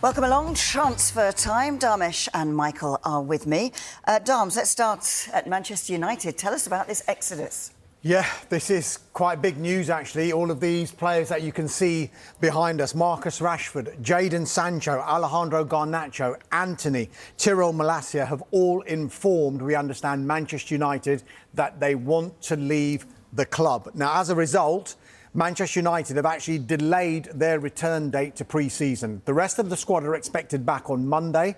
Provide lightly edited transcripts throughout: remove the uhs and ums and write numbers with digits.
Welcome along. Transfer time. Darmish and Michael are with me. Darms, let's start at Manchester United. Tell us about this exodus. Yeah, this is quite big news, actually. All of these players that you can see behind us, Marcus Rashford, Jadon Sancho, Alejandro Garnacho, Antony, Tyrell Malacia, have all informed, we understand, Manchester United that they want to leave the club. Now, as a result, Manchester United have actually delayed their return date to pre-season. The rest of the squad are expected back on Monday,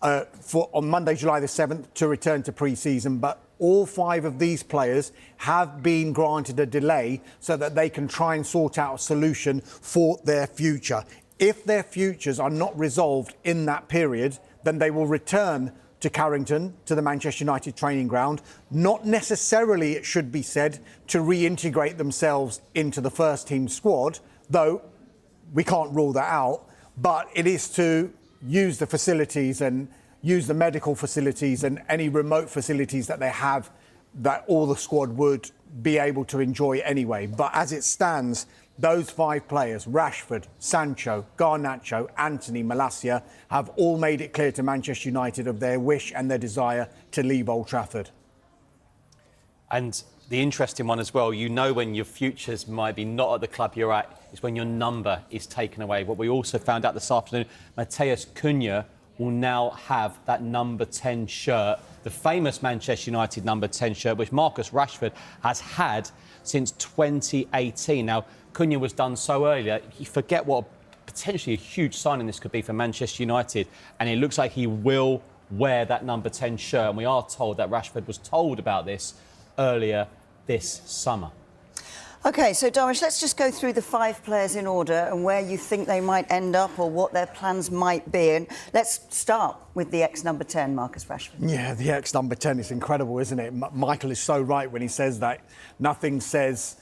July the 7th, to return to pre-season, but all 5 of these players have been granted a delay so that they can try and sort out a solution for their future. If their futures are not resolved in that period, then they will return to Carrington, to the Manchester United training ground. Not necessarily, it should be said, to reintegrate themselves into the first team squad, though we can't rule that out, but it is to use the facilities and use the medical facilities and any remote facilities that they have that all the squad would be able to enjoy anyway. But as it stands, those 5 players, Rashford, Sancho, Garnacho, Antony, Malacia, have all made it clear to Manchester United of their wish and their desire to leave Old Trafford. And the interesting one as well, you know when your futures might be not at the club you're at, is when your number is taken away. What we also found out this afternoon, Matheus Cunha will now have that number 10 shirt, the famous Manchester United number 10 shirt, which Marcus Rashford has had since 2018. Now, Cunha was done so earlier, you forget what potentially a huge signing this could be for Manchester United, and it looks like he will wear that number 10 shirt, and we are told that Rashford was told about this earlier this summer. OK, so Darmish, let's just go through the 5 players in order and where you think they might end up or what their plans might be. And let's start with the ex-number 10, Marcus Rashford. Yeah, the ex-number 10 is incredible, isn't it? Michael is so right when he says that nothing says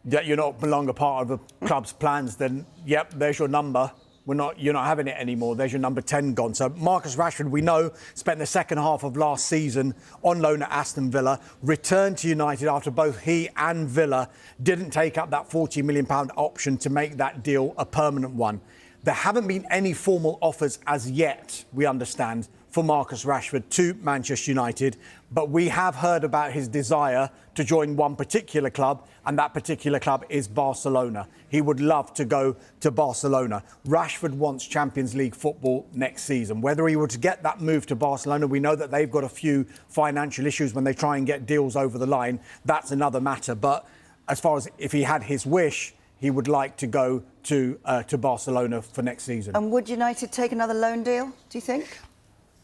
that you're not belong a part of the club's plans, then, yep, there's your number. You're not having it anymore. There's your number 10 gone. So Marcus Rashford, we know, spent the second half of last season on loan at Aston Villa, returned to United after both he and Villa didn't take up that £40 million option to make that deal a permanent one. There haven't been any formal offers as yet, we understand, for Marcus Rashford to Manchester United, but we have heard about his desire to join one particular club, and that particular club is Barcelona. He would love to go to Barcelona. Rashford wants Champions League football next season. Whether he were to get that move to Barcelona, we know that they've got a few financial issues when they try and get deals over the line. That's another matter. But as far as if he had his wish, he would like to go to Barcelona for next season. And would United take another loan deal, do you think?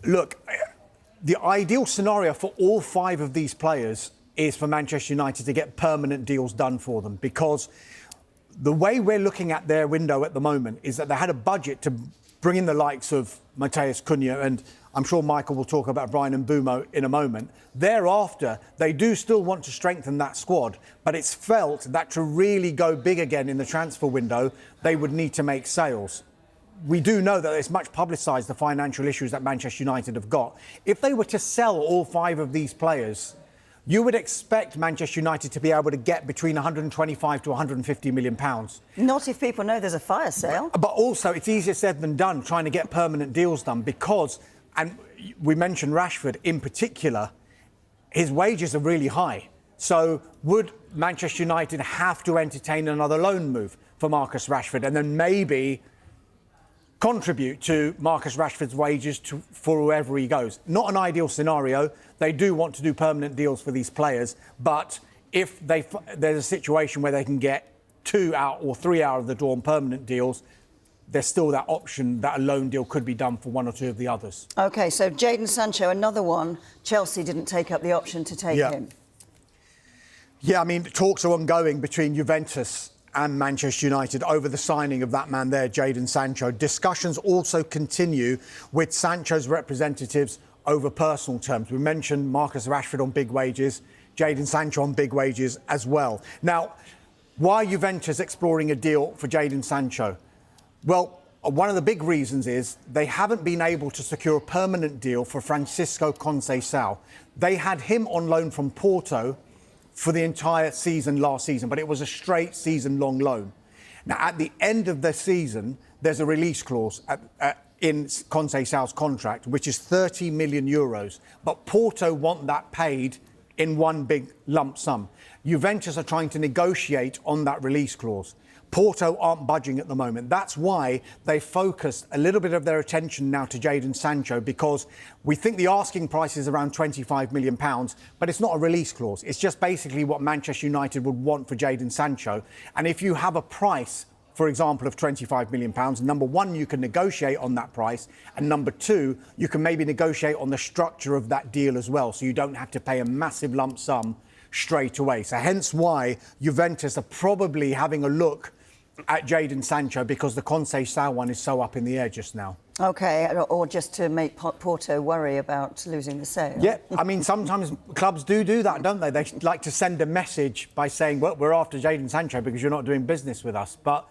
Look, the ideal scenario for all 5 of these players is for Manchester United to get permanent deals done for them, because the way we're looking at their window at the moment is that they had a budget to bring in the likes of Matheus Cunha, and I'm sure Michael will talk about Bryan Mbeumo in a moment. Thereafter, they do still want to strengthen that squad, but it's felt that to really go big again in the transfer window, they would need to make sales. We do know that it's much publicised, the financial issues that Manchester United have got. If they were to sell all 5 of these players, you would expect Manchester United to be able to get between 125 to 150 million pounds. Not if people know there's a fire sale. But also, it's easier said than done trying to get permanent deals done because, and we mentioned Rashford in particular, his wages are really high. So would Manchester United have to entertain another loan move for Marcus Rashford and then maybe contribute to Marcus Rashford's wages for wherever he goes? Not an ideal scenario. They do want to do permanent deals for these players, but if there's a situation where they can get 2 out or 3 out of the door on permanent deals, there's still that option that a loan deal could be done for 1 or 2 of the others. OK, so Jadon Sancho, another one. Chelsea didn't take up the option to take him. Yeah, I mean, talks are ongoing between Juventus and Manchester United over the signing of that man there, Jadon Sancho. Discussions also continue with Sancho's representatives over personal terms. We mentioned Marcus Rashford on big wages, Jadon Sancho on big wages as well. Now, why are Juventus exploring a deal for Jadon Sancho? Well, one of the big reasons is they haven't been able to secure a permanent deal for Francisco Conceição. They had him on loan from Porto for the entire season last season, but it was a straight season-long loan. Now, at the end of the season, there's a release clause in Conceição's contract, which is 30 million euros. But Porto want that paid in one big lump sum. Juventus are trying to negotiate on that release clause. Porto aren't budging at the moment. That's why they focused a little bit of their attention now to Jadon Sancho, because we think the asking price is around £25 million, but it's not a release clause. It's just basically what Manchester United would want for Jadon Sancho. And if you have a price, for example, of £25 million, number one, you can negotiate on that price. And number two, you can maybe negotiate on the structure of that deal as well. So you don't have to pay a massive lump sum straight away. So hence why Juventus are probably having a look at Jadon Sancho, because the Conceição one is so up in the air just now. OK, or just to make Porto worry about losing the sale. Yeah, I mean, sometimes clubs do that, don't they? They like to send a message by saying, well, we're after Jadon Sancho because you're not doing business with us. But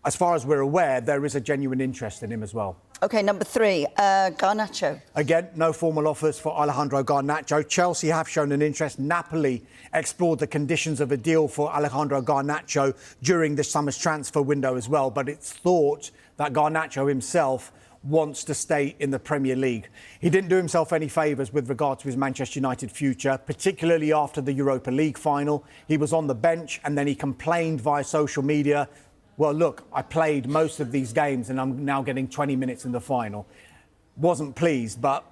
as far as we're aware, there is a genuine interest in him as well. OK, number 3, Garnacho. Again, no formal offers for Alejandro Garnacho. Chelsea have shown an interest. Napoli explored the conditions of a deal for Alejandro Garnacho during this summer's transfer window as well. But it's thought that Garnacho himself wants to stay in the Premier League. He didn't do himself any favours with regard to his Manchester United future, particularly after the Europa League final. He was on the bench and then he complained via social media, well, look, I played most of these games and I'm now getting 20 minutes in the final. Wasn't pleased, but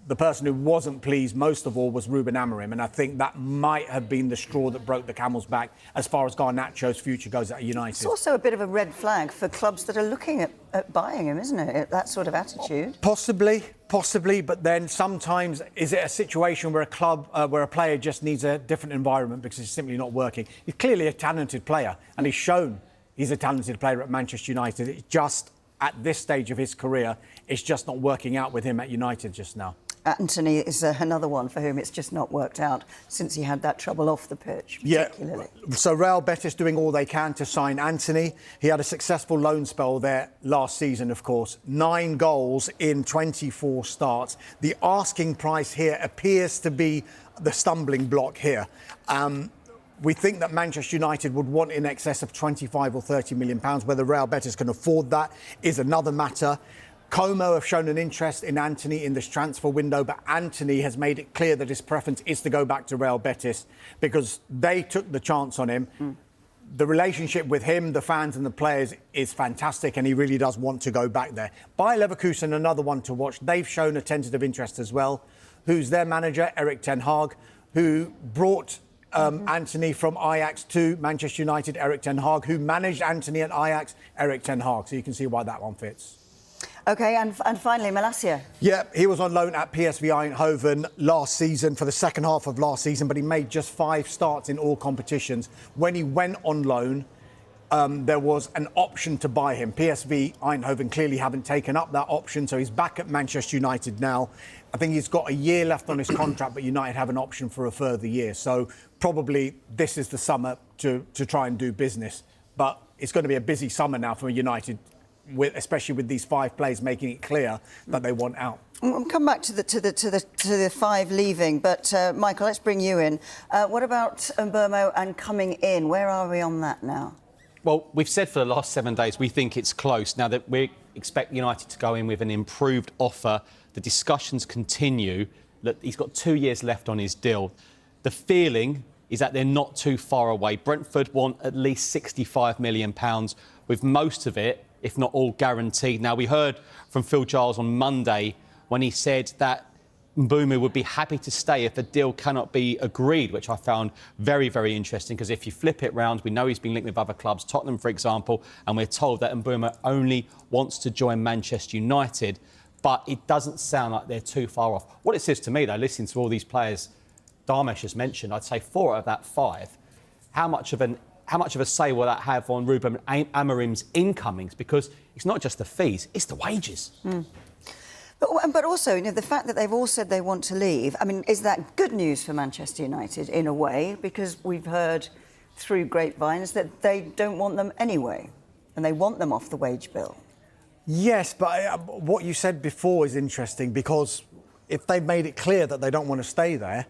the person who wasn't pleased most of all was Ruben Amorim, and I think that might have been the straw that broke the camel's back as far as Garnacho's future goes at United. It's also a bit of a red flag for clubs that are looking at buying him, isn't it? That sort of attitude. Possibly, but then sometimes is it a situation where a club, where a player just needs a different environment because it's simply not working? He's clearly a talented player, and he's shown he's a talented player at Manchester United. It's just, at this stage of his career, it's just not working out with him at United just now. Antony is another one for whom it's just not worked out since he had that trouble off the pitch, particularly. Yeah, so Real Betis doing all they can to sign Antony. He had a successful loan spell there last season, of course. 9 goals in 24 starts. The asking price here appears to be the stumbling block here. We think that Manchester United would want in excess of 25 or 30 million pounds. Whether Real Betis can afford that is another matter. Como have shown an interest in Antony in this transfer window, but Antony has made it clear that his preference is to go back to Real Betis because they took the chance on him. The relationship with him, the fans and the players is fantastic, and he really does want to go back there. Bayer Leverkusen, another one to watch. They've shown a tentative interest as well. Who's their manager? Erik ten Hag, who brought Antony from Ajax to Manchester United. Erik ten Hag, who managed Antony at Ajax. Erik ten Hag. So you can see why that one fits. OK, and finally, Malacia. Yeah, he was on loan at PSV Eindhoven last season for the second half of last season, but he made just 5 starts in all competitions. When he went on loan, there was an option to buy him. PSV Eindhoven clearly haven't taken up that option, so he's back at Manchester United now. I think he's got a year left on his contract, but United have an option for a further year. So probably this is the summer to try and do business. But it's going to be a busy summer now for United, especially with these 5 players making it clear that they want out. We'll come back to the 5 leaving, but Michael, let's bring you in. What about Mbeumo and coming in? Where are we on that now? Well, we've said for the last 7 days we think it's close. Now that we expect United to go in with an improved offer, the discussions continue. That he's got 2 years left on his deal. The feeling is that they're not too far away. Brentford want at least £65 million, with most of it, if not all, guaranteed. Now, we heard from Phil Giles on Monday when he said that Mbeumo would be happy to stay if a deal cannot be agreed, which I found very, very interesting, because if you flip it round, we know he's been linked with other clubs, Tottenham, for example, and we're told that Mbeumo only wants to join Manchester United, but it doesn't sound like they're too far off. What it says to me, though, listening to all these players Dharmesh has mentioned, I'd say 4 out of that 5, how much of a say will that have on Ruben Amorim's incomings? Because it's not just the fees, it's the wages. But also, you know, the fact that they've all said they want to leave, I mean, is that good news for Manchester United in a way? Because we've heard through grapevines that they don't want them anyway, and they want them off the wage bill. Yes, but what you said before is interesting, because if they've made it clear that they don't want to stay there,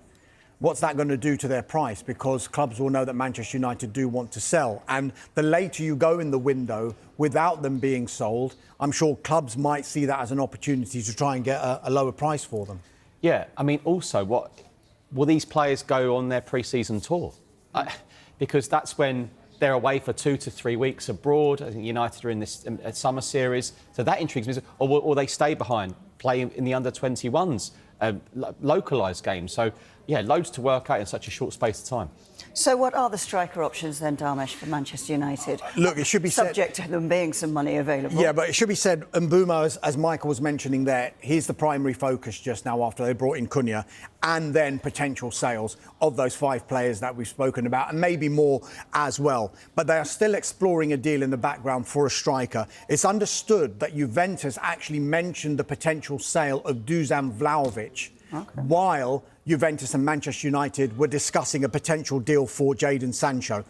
what's that going to do to their price? Because clubs will know that Manchester United do want to sell. And the later you go in the window without them being sold, I'm sure clubs might see that as an opportunity to try and get a lower price for them. Yeah, I mean, also, what will these players go on their pre-season tour? Because that's when they're away for 2 to 3 weeks abroad. I think United are in this summer series, so that intrigues me. Or will they stay behind, play in the under-21s, localised games? So, yeah, loads to work out in such a short space of time. So what are the striker options then, Dharmesh, for Manchester United? Look, it should be subject to them being some money available. Yeah, but it should be said, Mbeumo, as Michael was mentioning there, he's the primary focus just now after they brought in Cunha, and then potential sales of those 5 players that we've spoken about, and maybe more as well. But they are still exploring a deal in the background for a striker. It's understood that Juventus actually mentioned the potential sale of Dusan Vlahovic, while Juventus and Manchester United were discussing a potential deal for Jadon Sancho.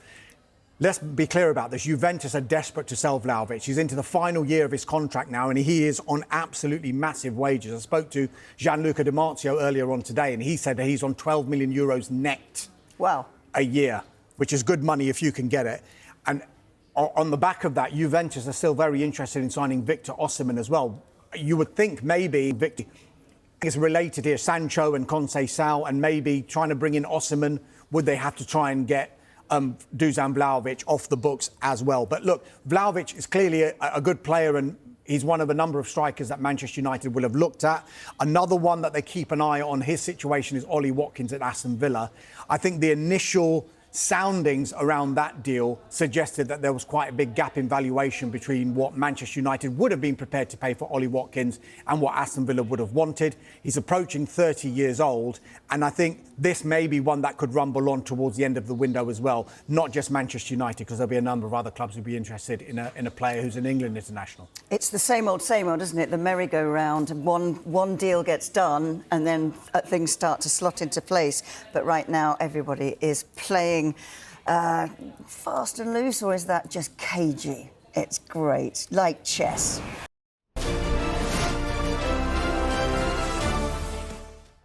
Let's be clear about this. Juventus are desperate to sell Vlahovic. He's into the final year of his contract now, and he is on absolutely massive wages. I spoke to Gianluca Di Marzio earlier on today, and he said that he's on 12 million euros net a year, which is good money if you can get it. And on the back of that, Juventus are still very interested in signing Victor Osimhen as well. You would think maybe Victor is related here, Sancho and Conceição, and maybe trying to bring in Osimhen. Would they have to try and get Dusan Vlahovic off the books as well? But look, Vlahovic is clearly a good player, and he's one of a number of strikers that Manchester United will have looked at. Another one that they keep an eye on his situation is Ollie Watkins at Aston Villa. I think the initial soundings around that deal suggested that there was quite a big gap in valuation between what Manchester United would have been prepared to pay for Ollie Watkins and what Aston Villa would have wanted. He's approaching 30 years old, and I think this may be one that could rumble on towards the end of the window as well, not just Manchester United, because there'll be a number of other clubs who'd be interested in a player who's an England international. It's the same old, isn't it? The merry-go-round. One deal gets done and then things start to slot into place. But right now, everybody is playing fast and loose, or is that just cagey? It's great, like chess.